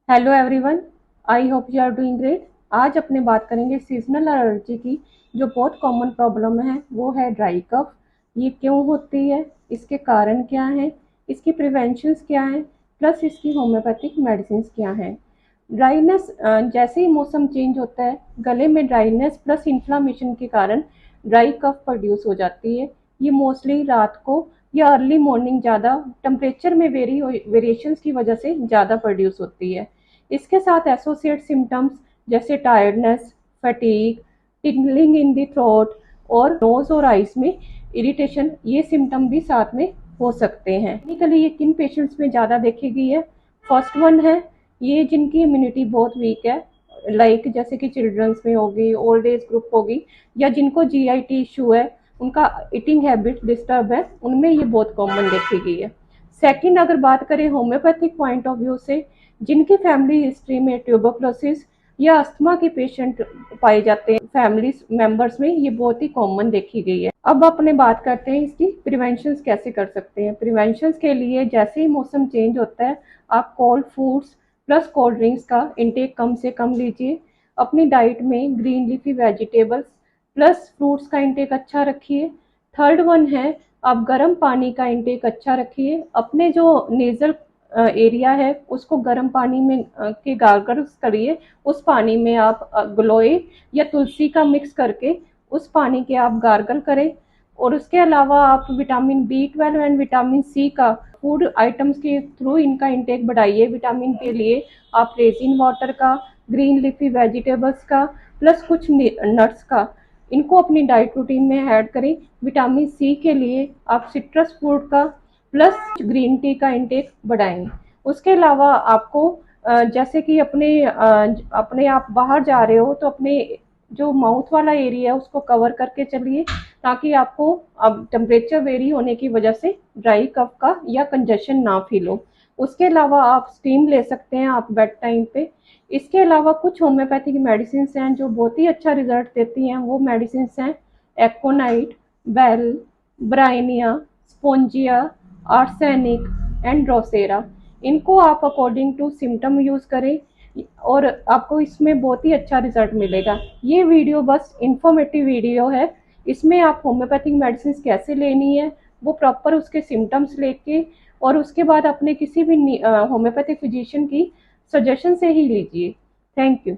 Hello everyone, I hope you are doing great. आज अपने बात करेंगे सीजनल एलर्जी की। जो बहुत कॉमन प्रॉब्लम है वो है ड्राई कफ। ये क्यों होती है, इसके कारण क्या हैं, इसकी प्रिवेंशंस क्या हैं, प्लस इसकी होम्योपैथिक मेडिसिन क्या हैं। ड्राइनेस, जैसे ही मौसम चेंज होता है गले में ड्राइनेस प्लस इन्फ्लामेशन के कारण ड्राई कफ प्रोड्यूस हो जाती है। ये मोस्टली रात को या अर्ली मॉर्निंग ज़्यादा टेम्परेचर में वेरिएशंस की वजह से ज़्यादा प्रोड्यूस होती है। इसके साथ एसोसिएट सिम्टम्स जैसे tiredness, fatigue, tingling in the throat और नोज और आइज में इरिटेशन, ये सिम्टम भी साथ में हो सकते हैं। क्लिनिकली ये किन पेशेंट्स में ज़्यादा देखी गई है? फर्स्ट वन है ये जिनकी इम्यूनिटी बहुत वीक है, लाइक जैसे कि चिल्ड्रंस में होगी, ओल्ड एज ग्रुप होगी, या जिनको जीआईटी इशू है, उनका ईटिंग हैबिट डिस्टर्ब है, उनमें ये बहुत कॉमन देखी गई है। सेकंड, अगर बात करें होम्योपैथिक पॉइंट ऑफ व्यू से, जिनकी फैमिली हिस्ट्री में ट्यूबरकुलोसिस या अस्थमा के पेशेंट पाए जाते हैं फैमिली मेंबर्स में, ये बहुत ही कॉमन देखी गई है। अब अपने बात करते हैं इसकी प्रिवेंशन कैसे कर सकते हैं। प्रिवेंशन के लिए जैसे ही मौसम चेंज होता है आप cold foods plus cold drinks का इंटेक कम से कम लीजिए। अपनी डाइट में green leafy vegetables plus fruits का इंटेक अच्छा रखिए। थर्ड वन है आप गर्म पानी का इंटेक अच्छा रखिए। अपने जो नेजल एरिया है उसको गर्म पानी में के गार्गल्स करिए। उस पानी में आप ग्लोए या तुलसी का मिक्स करके उस पानी के आप गार्गल करें। और उसके अलावा आप vitamin B12 and vitamin C का फूड आइटम्स के थ्रू इनका इंटेक बढ़ाइए। विटामिन के लिए आप रेजिन वाटर का, ग्रीन लीफी वेजिटेबल्स का प्लस कुछ नट्स का, इनको अपनी डाइट रूटीन में ऐड करें। विटामिन C के लिए आप सिट्रस फ्रूट का प्लस ग्रीन टी का इंटेक बढ़ाएं। उसके अलावा आपको जैसे कि अपने आप बाहर जा रहे हो तो अपने जो माउथ वाला एरिया है उसको कवर करके चलिए, ताकि आपको अब टेम्परेचर वेरी होने की वजह से ड्राई कफ का या कंजेशन ना फील हो। उसके अलावा आप स्टीम ले सकते हैं आप बेड टाइम पे। इसके अलावा कुछ होम्योपैथिक मेडिसिन हैं जो बहुत ही अच्छा रिजल्ट देती हैं। वो मेडिसिन हैं aconite, bell, bryonia, spongia, arsenic and drosera. इनको आप अकॉर्डिंग टू सिम्टम यूज़ करें और आपको इसमें बहुत ही अच्छा रिजल्ट मिलेगा। ये वीडियो बस इंफॉर्मेटिव वीडियो है। इसमें आप होम्योपैथिक मेडिसिन कैसे लेनी है वो प्रॉपर उसके सिम्टम्स लेके और उसके बाद अपने किसी भी होम्योपैथिक फिजिशियन की सजेशन से ही लीजिए। Thank you.